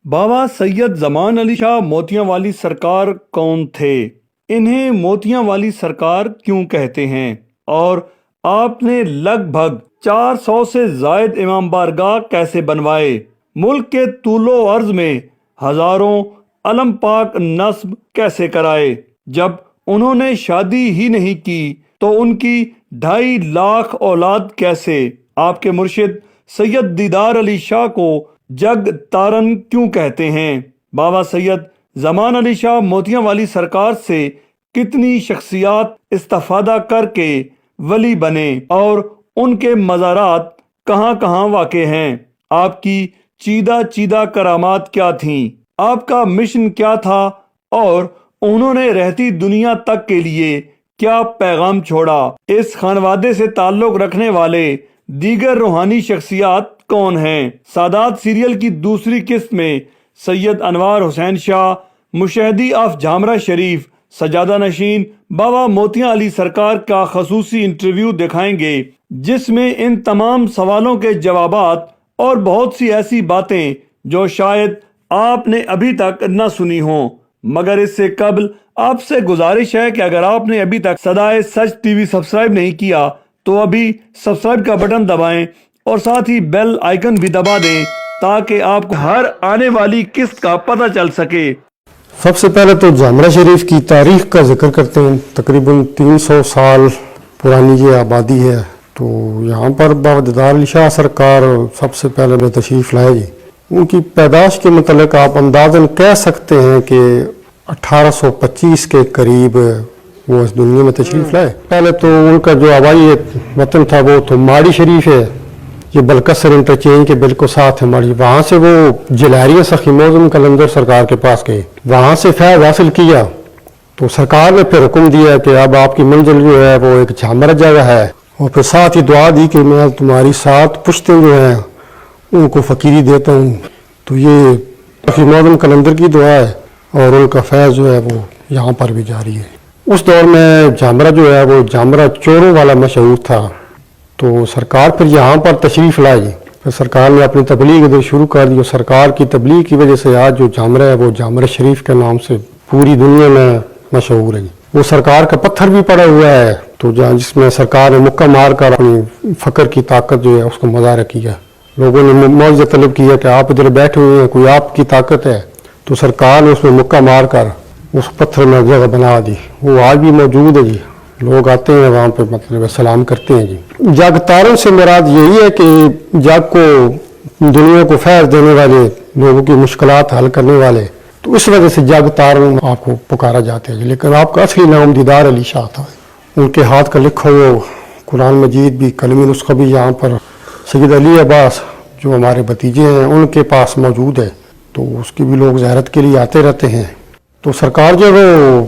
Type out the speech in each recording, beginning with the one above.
بابا سید زمان علی شاہ موتیاں والی سرکار کون تھے؟ انہیں موتیاں والی سرکار کیوں کہتے ہیں؟ اور آپ نے لگ بھگ 400 سے زائد امام بارگاہ کیسے بنوائے؟ ملک کے طول و عرض میں ہزاروں علم پاک نصب کیسے کرائے؟ جب انہوں نے شادی ہی نہیں کی تو ان کی 2.5 لاکھ اولاد کیسے؟ آپ کے مرشد سید دیدار علی شاہ کو جگ تارن کیوں کہتے ہیں؟ بابا سید زمان علی شاہ موتیاں والی سرکار سے کتنی شخصیات استفادہ کر کے ولی بنے اور ان کے مزارات کہاں کہاں واقع ہیں؟ آپ کی چیدہ چیدہ کرامات کیا تھیں؟ آپ کا مشن کیا تھا اور انہوں نے رہتی دنیا تک کے لیے کیا پیغام چھوڑا؟ اس خانوادے سے تعلق رکھنے والے دیگر روحانی شخصیات کون ہیں؟ سادات سیریل کی دوسری قسط میں سید انوار حسین شاہ مشہدی آف جامرہ شریف سجادہ نشین بابا موتیاں علی سرکار کا خصوصی انٹرویو دکھائیں گے، جس میں ان تمام سوالوں کے جوابات اور بہت سی ایسی باتیں جو شاید آپ نے ابھی تک نہ سنی ہوں، مگر اس سے قبل آپ سے گزارش ہے کہ اگر آپ نے ابھی تک صدائے سچ ٹی وی سبسکرائب نہیں کیا تو ابھی سبسکرائب کا بٹن دبائیں اور ساتھ ہی بیل آئیکن بھی دبا دیں تاکہ آپ کو ہر آنے والی قسط کا پتہ چل سکے۔ سب سے پہلے تو جامرہ شریف کی تاریخ کا ذکر کرتے ہیں۔ تقریباً 300 سال پرانی یہ آبادی ہے، تو یہاں پر بابا دیدار علی شاہ سرکار سب سے پہلے تشریف لائے جی۔ ان کی پیدائش کے متعلق آپ اندازاً کہہ سکتے ہیں کہ 1825 کے قریب وہ اس دنیا میں تشریف لائے۔ پہلے تو ان کا جو آبائی وطن تھا وہ تو ماڑی شریف ہے، یہ بلکسر انٹرچینج کے بالکل ساتھ ہے ماڑی۔ وہاں سے وہ جلہریہ سخی معظم قلندر سرکار کے پاس گئے، وہاں سے فیض حاصل کیا تو سرکار نے پھر حکم دیا کہ اب آپ کی منزل جو ہے وہ ایک جامرہ جگہ ہے، اور پھر ساتھ ہی دعا دی کہ میں تمہاری 7 پشتیں جو ہیں ان کو فقیری دیتا ہوں۔ تو یہ سخی معظم قلندر کی دعا ہے اور ان کا فیض جو ہے وہ یہاں پر بھی جاری ہے۔ اس دور میں جامرہ جو ہے وہ جامرہ چوروں والا مشہور تھا، تو سرکار پھر یہاں پر تشریف لائے جی۔ پھر سرکار نے اپنی تبلیغ ادھر شروع کر دی، اور سرکار کی تبلیغ کی وجہ سے آج جو جامرہ ہے وہ جامرہ شریف کے نام سے پوری دنیا میں مشہور ہے جی۔ وہ سرکار کا پتھر بھی پڑا ہوا ہے، تو جس میں سرکار نے مکہ مار کر اپنی فقر کی طاقت جو ہے اس کو مظاہرہ کیا۔ لوگوں نے معاوضہ طلب کیا کہ آپ ادھر بیٹھے ہوئے ہیں، کوئی آپ کی طاقت ہے، تو سرکار نے اس میں مکہ مار کر اس پتھر میں جگہ بنا دی۔ وہ آج بھی موجود ہے جی، لوگ آتے ہیں وہاں پہ مطلب سلام کرتے ہیں جی۔ جگ تارن سے مراد یہی ہے کہ جگ کو دنیا کو فیض دینے والے، لوگوں کی مشکلات حل کرنے والے، تو اس وجہ سے جگ تارن آپ کو پکارا جاتا ہے جی۔ لیکن آپ کا اصلی نام دیدار علی شاہ تھا۔ ان کے ہاتھ کا لکھا ہوا قرآن مجید بھی قلمی نسخہ بھی یہاں پر سید علی عباس جو ہمارے بھتیجے ہیں ان کے پاس موجود ہے، تو اس کی بھی لوگ زیارت کے لیے آتے رہتے ہیں۔ تو سرکار جو وہ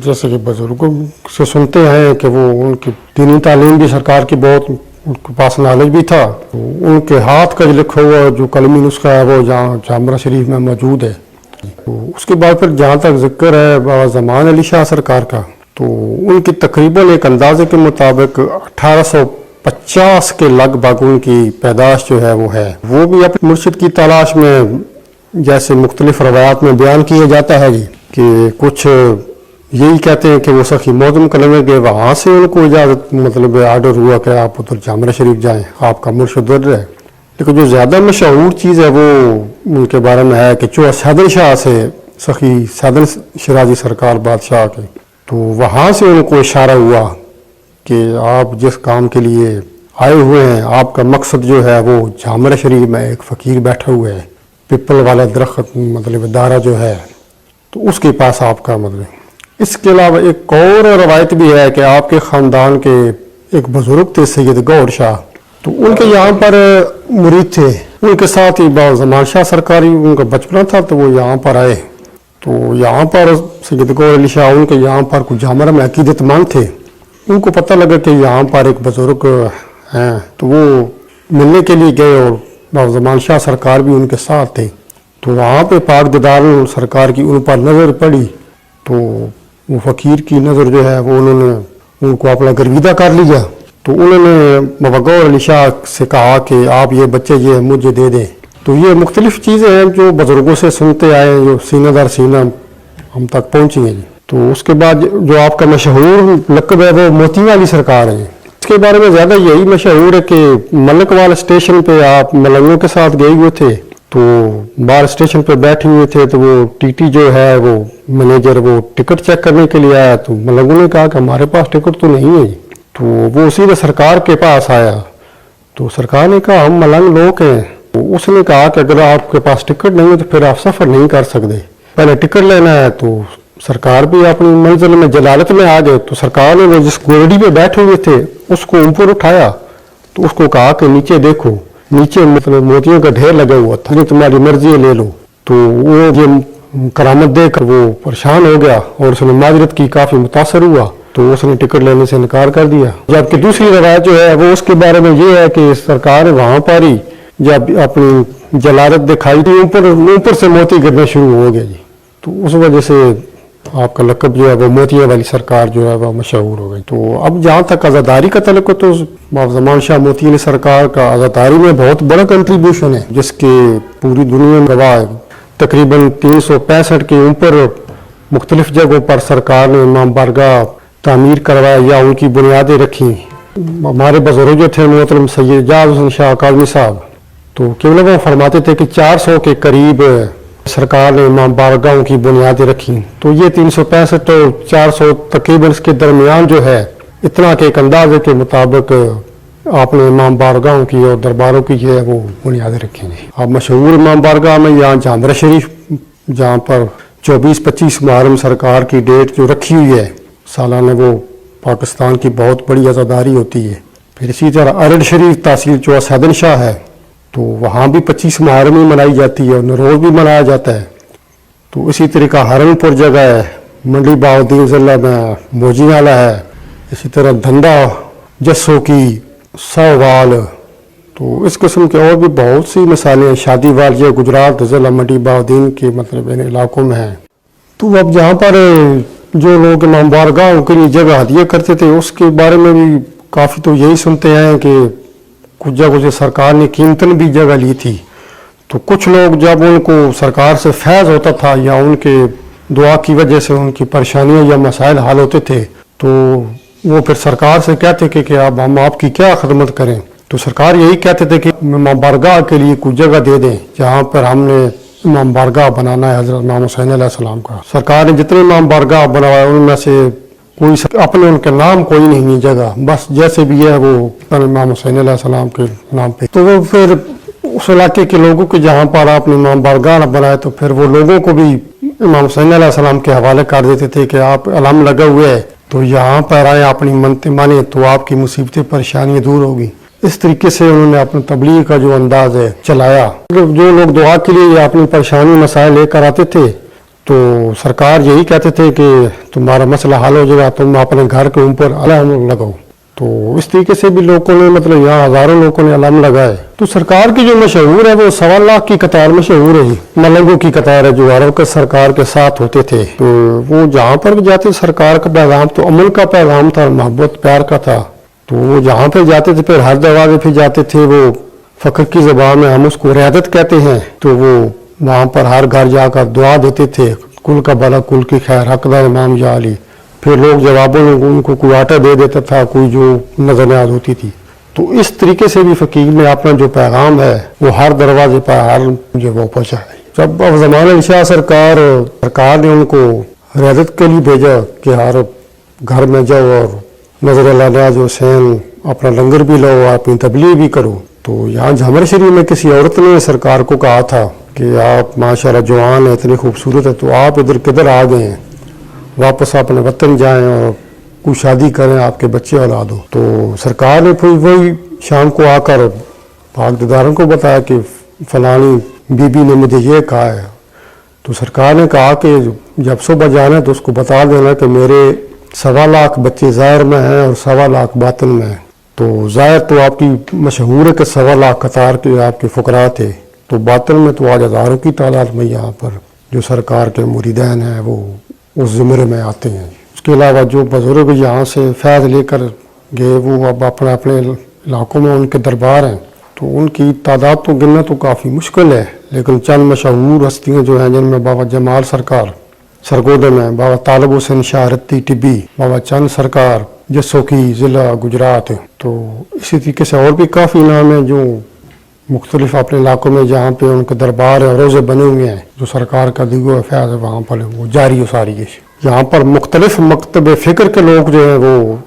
جیسے کہ بزرگوں سے سنتے ہیں کہ وہ ان کی دینی تعلیم بھی سرکار کی بہت ان کے پاس نالج بھی تھا، ان کے ہاتھ کا جو لکھا ہوا جو قلمی نسخہ ہے وہ جہاں جامرہ شریف میں موجود ہے۔ تو اس کے بعد پھر جہاں تک ذکر ہے بابا زمان علی شاہ سرکار کا، تو ان کی تقریباً ایک اندازے کے مطابق 1850 کے لگ بھگ ان کی پیدائش جو ہے وہ ہے۔ وہ بھی اپنے مرشد کی تلاش میں جیسے مختلف روایات میں بیان کیا جاتا ہے جی، کہ کچھ یہی کہتے ہیں کہ وہ سخی معظم قلندر گئے، وہاں سے ان کو اجازت مطلب آرڈر ہوا کہ آپ ادھر جامرہ شریف جائیں، آپ کا مرشد ادھر ہے۔ لیکن جو زیادہ مشہور چیز ہے وہ ان کے بارے میں ہے کہ جو سیدن شاہ سے سخی سیدن شیرازی سرکار بادشاہ کے، تو وہاں سے ان کو اشارہ ہوا کہ آپ جس کام کے لیے آئے ہوئے ہیں، آپ کا مقصد جو ہے وہ جامرہ شریف میں ایک فقیر بیٹھا ہوا ہے، پپل والا درخت مطلب دارا جو ہے، تو اس کے پاس آپ کا مطلب۔ اس کے علاوہ ایک اور روایت بھی ہے کہ آپ کے خاندان کے ایک بزرگ تھے سید گوھر شاہ، تو ان کے یہاں پر مرید تھے، ان کے ساتھ ہی بابا زمان شاہ سرکاری ان کا بچپنا تھا، تو وہ یہاں پر آئے، تو یہاں پر سید گوھر علی شاہ ان کے یہاں پر کچھ جامرہ میں عقیدت مند تھے، ان کو پتہ لگا کہ یہاں پر ایک بزرگ ہیں، تو وہ ملنے کے لیے گئے اور بابا زمان شاہ سرکار بھی ان کے ساتھ تھے۔ تو وہاں پہ پاک دیدار سرکار کی ان پر نظر پڑی، تو وہ فقیر کی نظر جو ہے وہ انہوں نے ان کو اپنا گرویدہ کر لیا، تو انہوں نے بابا گوھر علی شاہ سے کہا کہ آپ یہ بچے یہ مجھے دے دیں، تو یہ مختلف چیزیں ہیں جو بزرگوں سے سنتے آئے ہیں، جو سینہ در سینہ ہم تک پہنچی ہیں جی۔ تو اس کے بعد جو آپ کا مشہور لقب ہے وہ موتیوں والی سرکار ہے، اس کے بارے میں زیادہ یہی مشہور ہے کہ ملک وال اسٹیشن پہ آپ ملنگوں کے ساتھ گئے ہوئے تھے، تو باہر اسٹیشن پہ بیٹھے ہوئے تھے، تو وہ ٹی ٹی جو ہے وہ مینیجر وہ ٹکٹ چیک کرنے کے لیے آیا، تو ملنگوں نے کہا کہ ہمارے پاس ٹکٹ تو نہیں ہے، تو وہ سیدھے سرکار کے پاس آیا، تو سرکار نے کہا ہم ملنگ لوگ ہیں، تو اس نے کہا کہ اگر آپ کے پاس ٹکٹ نہیں ہے تو پھر آپ سفر نہیں کر سکتے، پہلے ٹکٹ لینا ہے۔ تو سرکار بھی اپنی منزل میں جلالت میں آ گئے، تو سرکار نے وہ جس گھوڑی پہ بیٹھے ہوئے تھے اس کو اوپر اٹھایا، تو اس کو کہا کہ نیچے دیکھو، نیچے مطلب موتیوں کا ڈھیر لگا ہوا تھا، جو تمہاری مرضی ہے لے لو۔ تو وہ یہ کرامت دیکھ کر وہ پریشان ہو گیا اور اس نے معذرت کی، کافی متاثر ہوا، تو اس نے ٹکٹ لینے سے انکار کر دیا۔ جبکہ دوسری روایت جو ہے وہ اس کے بارے میں یہ ہے کہ سرکار نے وہاں پر ہی جب اپنی جلالت دکھائی تھی، اوپر سے موتی گرنا شروع ہو گیا جی، تو اس وجہ سے آپ کا لقب جو ہے وہ موتیوں والی سرکار جو ہے وہ مشہور ہو گئی۔ تو اب جہاں تک عزاداری کا تعلق ہے، تو زمان شاہ موتی علی سرکار کا عزاداری میں بہت بڑا کنٹریبیوشن ہے، جس کے پوری دنیا میں گواہ ہے۔ تقریباً 365 کے اوپر مختلف جگہوں پر سرکار نے امام بارگاہ تعمیر کروایا یا ان کی بنیادیں رکھی۔ ہمارے بزرگ جو تھے محترم سید جاز حسین شاہ اکاڈمی صاحب، تو کیول وہ فرماتے تھے کہ 400 کے قریب سرکار نے امام بارگاہوں کی بنیادیں رکھی۔ تو یہ 365 اور 400 تقریباً اس کے درمیان جو ہے، اتنا کہ ایک اندازے کے مطابق آپ نے امام بارگاہوں کی اور درباروں کی جو ہے وہ بنیادیں رکھی ہیں۔ اب مشہور امام بارگاہ میں یہاں جامرہ شریف، جہاں پر 24-25 محرم سرکار کی ڈیٹ جو رکھی ہوئی ہے سالانہ، وہ پاکستان کی بہت بڑی عزاداری ہوتی ہے۔ پھر اسی طرح ارڑ شریف تحصیل چوس حیدن شاہ ہے، تو وہاں بھی 25 محرم ہی منائی جاتی ہے اور نوروز بھی منایا جاتا ہے۔ تو اسی طریقہ ہرن پور جگہ ہے، منڈی باؤدین ضلع میں موجی نالہ ہے، اسی طرح دھندا جسو کی سوال، تو اس قسم کے اور بھی بہت سی مثالیں ہیں۔ شادی والیہ گجرات ضلع منڈی باؤدین کے مطلب ان علاقوں میں ہیں۔ تو اب جہاں پر جو لوگ امام بارگاہوں کے لیے جگہ ہدیہ کرتے تھے، اس کے بارے میں بھی کافی تو یہی سنتے ہیں کہ کچھ جگہوں سے سرکار نے قیمتاً بھی جگہ لی تھی۔ تو کچھ لوگ جب ان کو سرکار سے فیض ہوتا تھا یا ان کے دعا کی وجہ سے ان کی پریشانیاں یا مسائل حل ہوتے تھے، تو وہ پھر سرکار سے کہتے کہ اب ہم آپ کی کیا خدمت کریں۔ تو سرکار یہی کہتے تھے کہ امام بارگاہ کے لیے کوئی جگہ دے دیں جہاں پر ہم نے امام بارگاہ بنانا ہے حضرت امام حسین علیہ السلام کا۔ سرکار نے جتنے امام بارگاہ بنوائے ان میں سے کوئی اپنے ان کے نام کوئی نہیں جگہ، بس جیسے بھی ہے وہ امام حسین علیہ السلام کے نام پہ۔ تو وہ پھر اس علاقے کے لوگوں کے جہاں پر آپ نے امام بارگاہ بنائے، تو پھر وہ لوگوں کو بھی امام حسین علیہ السلام کے حوالے کر دیتے تھے کہ آپ علم لگا ہوئے ہے تو یہاں پر آئیں، اپنی منتیں مانیں تو آپ کی مصیبتیں پریشانیاں دور ہوگی۔ اس طریقے سے انہوں نے اپنے تبلیغ کا جو انداز ہے چلایا۔ جو لوگ دعا کے لیے اپنی پریشانی مسائل لے کر آتے تھے، تو سرکار یہی کہتے تھے کہ تمہارا مسئلہ حل ہو جائے گا، تم اپنے گھر کے اوپر علم لگاؤ۔ تو اس طریقے سے بھی لوگوں نے مطلب یہاں ہزاروں لوگوں نے علم لگائے۔ تو سرکار کی جو مشہور ہے وہ 1.25 لاکھ کی قطار مشہور ہے، ملنگوں کی قطار ہے جو عرب کے سرکار کے ساتھ ہوتے تھے۔ تو وہ جہاں پر بھی جاتے سرکار کا پیغام تو امن کا پیغام تھا، محبت پیار کا تھا۔ تو وہ جہاں پہ جاتے تھے پھر ہر دروازے پہ جاتے تھے، وہ فقر کی زبان میں ہم اس کو ریادت کہتے ہیں، تو وہ وہاں پر ہر گھر جا کر دعا دیتے تھے، کل کا بھلا کل کی خیر، حقدار امام یا علی۔ پھر لوگ جوابوں میں ان کو کوئی آٹا دے دیتا تھا، کوئی جو نظر نیاز ہوتی تھی۔ تو اس طریقے سے بھی فقیر نے اپنا جو پیغام ہے وہ ہر دروازے پر ہر جو وہ پہنچایا۔ جب اب زمان علی شاہ سرکار نے ان کو ریادت کے لیے بھیجا کہ ہر گھر میں جاؤ اور نظر اللہ حسین اپنا لنگر بھی لو، اپنی تبلیغ بھی کرو۔ تو یہاں جامرہ شریف میں کسی عورت نے سرکار کو کہا تھا کہ آپ ماشاءاللہ جوان ہیں، اتنی خوبصورت ہے، تو آپ ادھر کدھر آ گئے ہیں، واپس اپنے وطن جائیں اور کوئی شادی کریں، آپ کے بچے اولاد ہو۔ تو سرکار نے پھر وہی شام کو آ کر پاک دیداروں کو بتایا کہ فلانی بی بی نے مجھے یہ کہا ہے۔ تو سرکار نے کہا کہ جب صبح جانا ہے تو اس کو بتا دینا کہ میرے 1.25 لاکھ بچے ظاہر میں ہیں اور 1.25 لاکھ باطن میں ہیں۔ تو ظاہر تو آپ کی مشہور ہے کہ 1.25 لاکھ قطار کے آپ کے فقراء تھے، تو باطن میں تو آج ہزاروں کی تعداد میں یہاں پر جو سرکار کے مریدین ہیں وہ اس زمرے میں آتے ہیں۔ اس کے علاوہ جو بزرگ یہاں سے فیض لے کر گئے وہ اب اپنے علاقوں میں ان کے دربار ہیں، تو तो उनकी तादाद तो गिनना तो काफ़ी मुश्किल है, लेकिन चंद मशहूर हस्तियाँ जो हैं जिनमें बाबा जमाल सरकार सरगोदे में, बाबा तालब हुसैन शाह रत्ती टिब्बी, बाबा चंद सरकार जसोकी ज़िला गुजरात। तो इसी तरीके से और भी काफ़ी नाम हैं जो मुख्तलिफ अपने इलाकों में जहाँ पे उनके दरबार और रोज़े बने हुए हैं, जो सरकार का दिगो फैज़ है वहाँ पर वो जारी हो सारी है। यहाँ पर मुख्तलिफ मकतब फ़िक्र के लोग जो हैं वो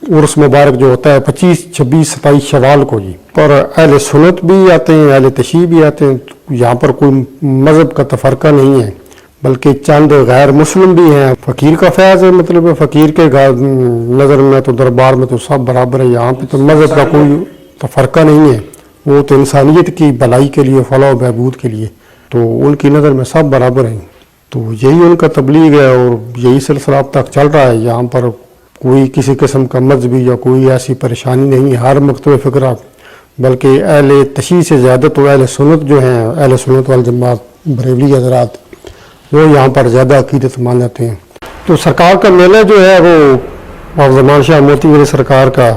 उर्स मुबारक जो होता है 25, 26, 27 शवाल को जी, पर अहले सुन्नत भी आते हैं, अहले तशय्युअ भी आते हैं। यहाँ पर कोई मज़हब का तफरका नहीं है, बल्कि चंद गैर मुस्लिम भी हैं। फ़कीर का फैज़ है, मतलब फ़कीर के नज़र में तो दरबार में तो सब बराबर है। यहाँ पे तो मज़हब का कोई तफरका नहीं है, वो तो इंसानियत की भलाई के लिए, फलाह व बहबूद के लिए, तो उनकी नज़र में सब बराबर हैं। तो यही उनका तबलीग है और यही सिलसिला अब तक चल रहा है। यहाँ पर कोई किसी किस्म का मजहबी या कोई ऐसी परेशानी नहीं है, हर मकतब फ़िक्रा, बल्कि अहले तशय्युअ से ज़्यादा तो अहले सुन्नत जो हैं, अहले सुन्नत वल जमात बरेलवी हज़रात, वो यहाँ पर ज़्यादा अक़ीदत मान जाते हैं। तो सरकार का मेला जो है वो बाबा ज़मान शाह मोती वाली सरकार का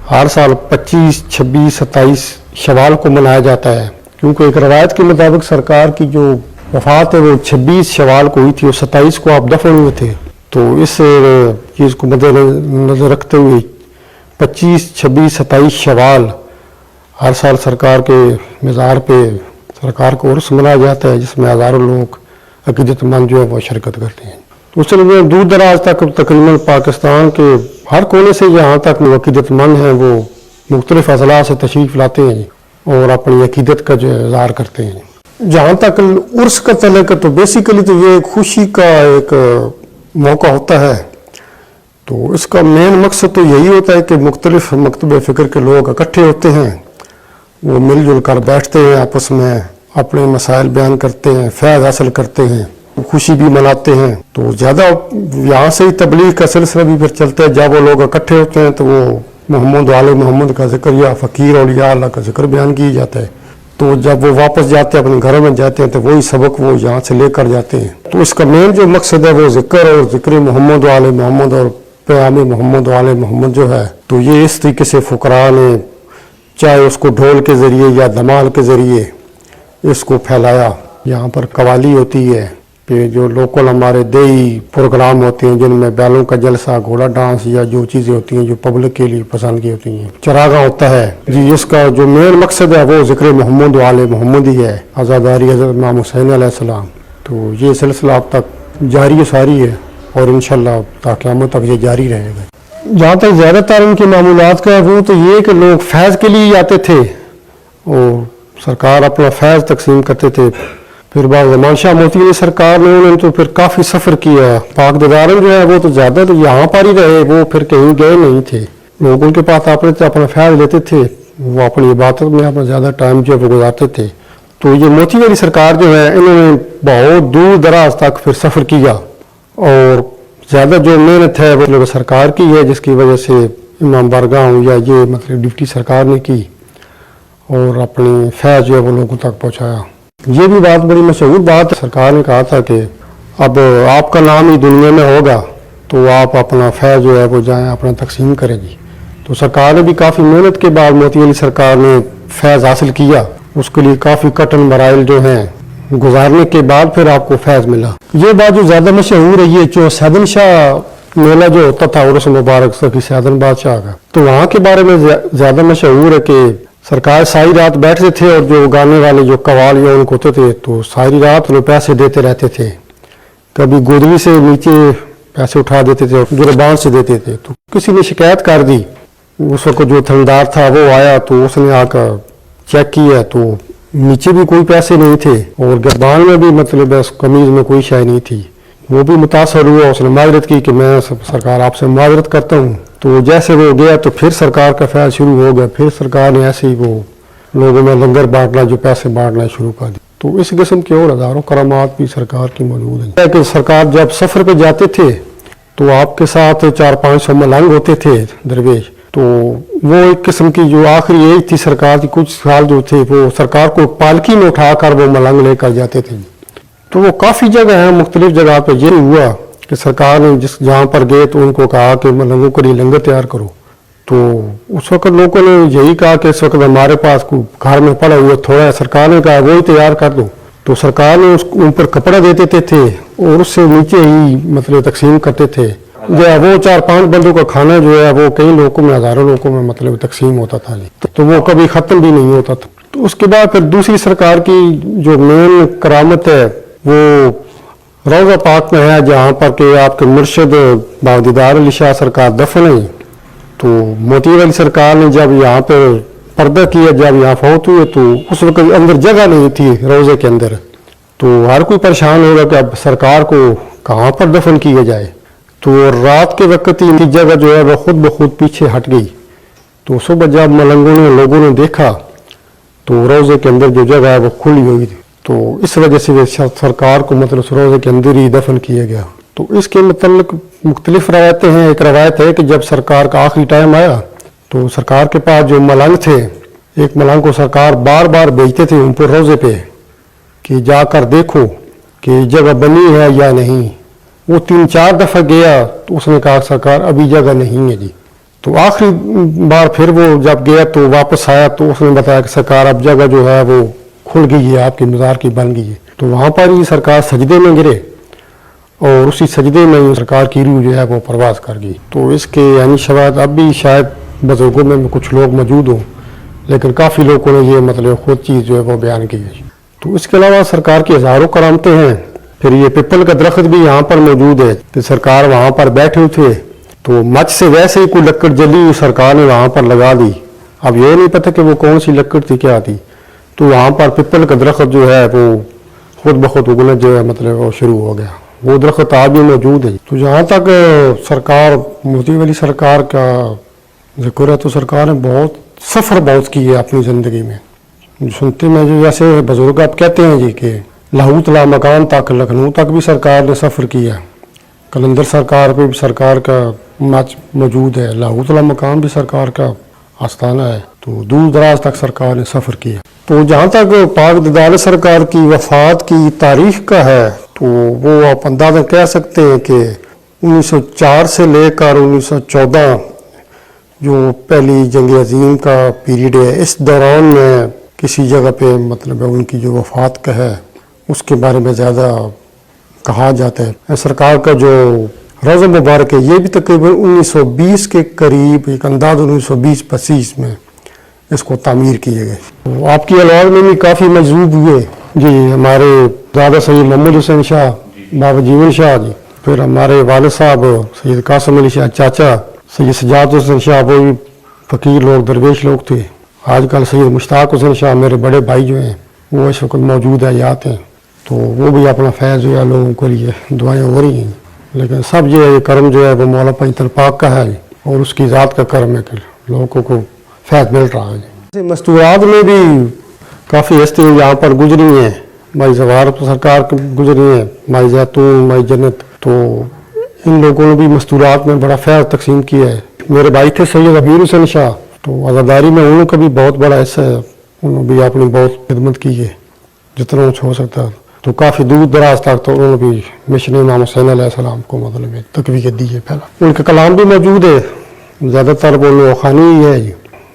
हर साल 25, 26, 27 शवाल को मनाया जाता है, क्योंकि एक रवायत के मुताबिक सरकार की जो वफ़ात है वो 26 शवाल को हुई थी और 27 को आप दफन हुए थे। तो इस चीज़ को मद्देनज़र रखते हुए 25, 26, 27 शवाल हर साल सरकार के मज़ार पे सरकार को उर्स मनाया जाता है, जिसमें हज़ारों लोग अक़ीदतमंद जो है वो शिरकत करते हैं। तो उस लिए दूर दराज तक तकरीबन पाकिस्तान के हर कोने से यहाँ तक जो अक़ीदतमंद हैं वो मुख्तलिफ अज़ला से तशरीफ़ लाते हैं और अपनी अक़ीदत का जो इज़हार करते हैं। जहाँ तक उर्स का तल्लुक़ है तो बेसिकली तो ये खुशी का एक मौका होता है। तो इसका मेन मकसद तो यही होता है कि मुख्तलिफ मकतब फ़िक्र के लोग इकट्ठे होते हैं, वो मिलजुल कर बैठते हैं, आपस में अपने मसाइल बयान करते हैं, फैज़ हासिल करते हैं, खुशी भी मनाते हैं। तो ज़्यादा यहाँ से ही तबलीग का सिलसिला भी फिर चलता है। जब वो लोग इकट्ठे होते हैं तो वो मोहम्मद आले मोहम्मद का जिक्र या फ़कीर औलिया अल्लाह का जिक्र बयान किया जाता है। तो जब वो वापस जाते हैं अपने घरों में जाते हैं तो वही सबक वो यहाँ से लेकर जाते हैं। तो इसका मेन जो मकसद है वो जिक्र और जिक्र मोहम्मद आले मोहम्मद और पैगाम मोहम्मद आले मोहम्मद जो है, तो ये इस तरीके से फ़ुकरा ने चाहे उसको ढोल के ज़रिए या धमाल के ज़रिए इसको फैलाया। यहाँ पर कवाली होती है, फिर जो लोकल हमारे देही प्रोग्राम होते हैं जिनमें बैलों का जलसा, घोड़ा डांस या जो चीज़ें होती हैं जो पब्लिक के लिए पसंद की होती हैं, चरागा होता है जी। इसका जो मेन मकसद है वो ज़िक्र मोहम्मद आले मोहम्मद ही है, आज़ादारी हज़रत इमाम हुसैन अलैहिस्सलाम। तो ये सिलसिला अब तक जारी सारी है और इंशाअल्लाह ता क़यामत तक ये जारी रहेगा। जहाँ तक ज़्यादातर इनके मामूलात का है वो तो ये कि लोग फैज़ के लिए आते थे और सरकार अपना फैज़ तकसीम करते थे। फिर बाबा ज़मान शाह मोती वाली सरकार ने उन्होंने तो फिर काफ़ी सफ़र किया। पाक दीदारन जो है वो तो ज़्यादा तो यहाँ पर ही रहे, वो फिर कहीं गए नहीं थे। लोग उनके पास अपना फैज़ लेते थे, वो अपनी इबादत में अपना ज़्यादा टाइम जो है वो गुजारते थे। तो ये मोती वाली सरकार जो है इन्होंने बहुत दूर दराज तक फिर सफ़र किया और ज़्यादा जो मेहनत है वो सरकार की है, जिसकी वजह से इमाम बारगाह या ये मतलब डिप्टी सरकार ने की और अपनी फैज़ जो है वो लोगों तक पहुँचाया। ये भी बात बड़ी मशहूर बात, सरकार ने कहा था कि अब आपका नाम ही दुनिया में होगा तो आप अपना फैज़ जो है वो जाएँ अपना तकसीम करेगी। तो सरकार ने भी काफ़ी मेहनत के बाद मोती वाली सरकार ने फैज़ हासिल किया, उसके लिए काफ़ी कठिन मराइल जो हैं गुजारने के बाद फिर आपको फैज़ मिला। ये बात जो ज़्यादा मशहूर है ये जो सैदन शाह मेला जो होता था उर्स मुबारक सखी सैदन बादशाह का, तो वहाँ के बारे में ज़्यादा मशहूर है कि सरकार सारी रात बैठते थे और जो गाने वाले जो कवाल या उनको होते थे तो सारी रात लोग पैसे देते रहते थे। कभी गोदरी से नीचे पैसे उठा देते थे और जुर्बान से देते थे। तो किसी ने शिकायत कर दी, उस वक्त जो थानेदार था वो आया तो उसने आकर चेक किया तो नीचे भी कोई पैसे नहीं थे और गिरबान में भी मतलब बस कमीज में कोई शय नहीं थी। वो भी मुतासर हुआ, उसने माजरत की कि मैं सरकार आपसे माजरत करता हूँ। तो जैसे वो गया तो फिर सरकार का फैज़ शुरू हो गया, फिर सरकार ने ऐसे ही वो लोगों में लंगर बांटना जो पैसे बांटना शुरू कर दिया। तो इस किस्म के और हज़ारों करामात भी सरकार की मौजूद हैं। कि सरकार जब सफ़र पे जाते थे तो आपके साथ 400-500 मलंग होते थे दरवेश, तो वो एक किस्म की जो आखिरी एज थी सरकार की, कुछ साल जो थे वो सरकार को पालकी में उठाकर वो मलंग लेकर जाते थे। तो वो काफ़ी जगह है, मुख्तलिफ जगह पर ये हुआ कि सरकार ने जहाँ पर गए तो उनको कहा कि मलंगों के लिए लंगर तैयार करो। तो उस वक्त लोगों ने यही कहा कि इस वक्त हमारे पास घर में पड़ा हुआ थोड़ा है, सरकार ने कहा वही तैयार कर दो, तो सरकार ने उन पर कपड़ा दे देते थे और उससे नीचे ही मतलब तकसीम करते थे। जो है वो 4-5 बंदों का खाना जो है वो कई लोगों में, हजारों लोगों में मतलब तकसीम होता था, तो वो कभी ख़त्म भी नहीं होता था। तो उसके बाद फिर दूसरी सरकार की जो मेन करामत है वो रौज़ा पाक में है, जहाँ पर कि आपके मुर्शिद बावदीदार अली शाह सरकार दफन है। तो मोती वाली सरकार ने जब यहाँ पर पर्दा किया, जब यहाँ फौत हुए, तो उस वक्त अंदर जगह नहीं थी रोज़े के अंदर, तो हर कोई परेशान होगा कि अब सरकार को कहाँ पर दफन किया जाए। तो रात के वक्त ही जगह जो है वह खुद ब खुद पीछे हट गई। तो सुबह जब मलंगों ने लोगों ने देखा तो रोज़े के अंदर जो जगह है वो खुली हुई थी, तो इस वजह से वे सरकार को मतलब उस रोज़े के अंदर ही दफन किया गया। तो इसके मतलब मुख्तलिफ रवायतें हैं। एक रवायत है कि जब सरकार का आखिरी टाइम आया तो सरकार के पास जो मलंग थे, एक मलंग को सरकार बार बार भेजते थे उन पर रोज़े पे कि जाकर देखो कि जगह बनी है या नहीं। वो 3-4 दफ़ा गया तो उसने कहा सरकार अभी जगह नहीं है जी। तो आखिरी बार फिर वो जब गया तो वापस आया तो उसने बताया कि सरकार अब जगह जो है वो खुल गई है, आपकी मज़ार की बन गई है। तो वहाँ पर ही सरकार सजदे में गिरे और उसी सजदे में ही सरकार की रूह जो है वो परवाज़ कर गई। तो इसके यानी शवाहद अब भी शायद बुजुर्गों में कुछ लोग मौजूद हों, लेकिन काफ़ी लोगों ने ये मतलब खुद चीज़ जो है वो बयान की है। तो इसके अलावा सरकार की हज़ारों करामतें हैं। फिर ये पिपल का दरख्त भी यहाँ पर मौजूद है कि सरकार वहाँ पर बैठे थे तो मच से वैसे ही कोई लकड़ जली सरकार ने वहाँ पर लगा दी। अब ये नहीं पता कि वो कौन सी लकड़ थी, क्या थी। तो वहाँ पर पिपल का दरख्त जो है वो खुद ब खुद उगना जो है मतलब वो शुरू हो गया। वो दरख्त आज भी मौजूद है। तो जहाँ तक सरकार मोती वाली सरकार का जिक्र है तो सरकार ने बहुत सफ़र बहुत की है अपनी ज़िंदगी में। सुनते में जो जैसे बुजुर्ग आप कहते हैं जी कि लाहौतला मकान तक, लखनऊ तक भी सरकार ने सफ़र किया। कलंदर सरकार पे भी सरकार का मच मौजूद है, लाहौतला मकान भी सरकार का आस्थाना है। तो दूर दराज तक सरकार ने सफ़र किया। तो जहाँ तक पाक दीदार सरकार की वफ़ात की तारीख का है तो वो आप अंदाज़ा कह सकते हैं कि 1904 से लेकर 1914 जो पहली जंग अजीम का पीरियड है, इस दौरान में किसी जगह पे मतलब उनकी जो वफ़ात का है उसके बारे में ज़्यादा कहा जाता है। सरकार का जो रोज़ा मुबारक है ये भी तकरीबन 1920 के करीब, एक अंदाज़ 1920-25 में इसको तामीर किए गए। तो आपकी औलाद में भी काफ़ी मजबूब हुए जी, हमारे दादा सैयद मोहम्मद हुसैन शाह, बाबा जीवन शाह जी, फिर हमारे वालिद साहब सैयद कासिम अली शाह चाचा, सैयद सजाद हुसैन शाह, वो भी फ़कीर लोग दरवेश लोग थे। आजकल सैयद मुश्ताक हुसैन शाह मेरे बड़े भाई जो हैं वो इस वक्त मौजूद है, याद हैं। तो वो भी अपना फैज़ जो है लोगों के लिए दुआएं हो रही हैं। लेकिन सब जो है ये कर्म जो है वो मौला पंजतन पाक का है और उसकी ज़ात का कर्म है कि लोगों को फैज़ मिल रहा है। मस्तूरात में भी काफ़ी हस्तियाँ यहाँ पर गुजरी हैं। माई जवाहर सरकार गुजरी हैं, माई जैतून, माई जन्नत। तो इन लोगों ने भी मस्तूरात में बड़ा फैज़ तकसीम किया है। मेरे भाई थे सैयद अबीर हुसैन शाह, तो आज़ादारी में उनका भी बहुत बड़ा हिस्सा है। उन्होंने भी अपनी बहुत खिदमत की है जितना हो सकता है। तो काफ़ी दूर दराज तक तो उन्होंने भी मिशन इमाम हुसैन अलैहिस्सलाम को मतलब तकवीत दी है। पहला उनका कलाम भी मौजूद है, ज़्यादातर वो लोखानी ही है जी।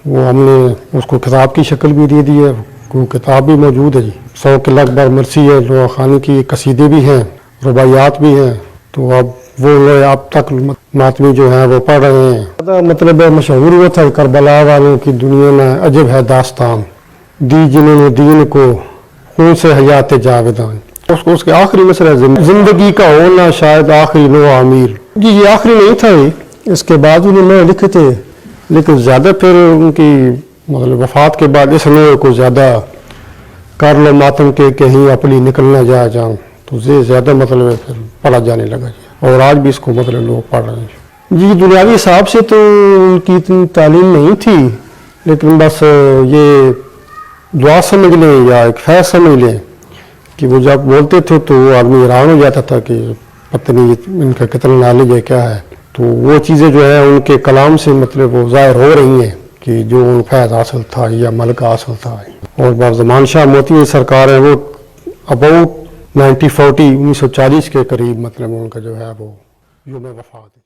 वो हमने उसको किताब की शक्ल भी दे दी है, वो किताब भी मौजूद है जी। 100 के लगभग मरसी है, लोखानी की कसीदे भी हैं, रुबायात भी हैं। तो अब वो अब तक मातमी जो हैं वो पढ़ रहे हैं। मतलब मशहूर हुआ था करबला वालों की दुनिया में अजब है दास्तान, दी जिन्होंने दीन को खून से हयात जावेदान। उसके आखिरी मसला जिंदगी का होना शायद आखिरी नो आमीर जी, ये आखिरी नहीं था ये, इसके बाद उन्होंने लिखे थे, लेकिन ज़्यादा फिर उनकी मतलब वफ़ात के बाद इस नो को ज़्यादा कर लो मातम के कहीं अपनी निकलना जा जाऊँ, तो ये ज़्यादा मतलब फिर पढ़ा जाने लगा जी। और आज भी इसको मतलब लोग पढ़ रहे हैं जी। दुनियावी हिसाब से तो उनकी इतनी तालीम नहीं थी, लेकिन बस ये दुआ समझ लें या एक फैज़ समझ लें कि वो जब बोलते थे तो आदमी हैरान हो जाता था कि पता नहीं इनका कितना नॉलेज है, क्या है। तो वो चीज़ें जो है उनके कलाम से मतलब वो ज़ाहिर हो रही हैं कि जो उन फैज़ हासिल था या मलक हासिल था। और बाज़मान शाह मोती सरकार है वो अबाउट 1940 के करीब मतलब उनका जो है वो यूम वफ़ात है।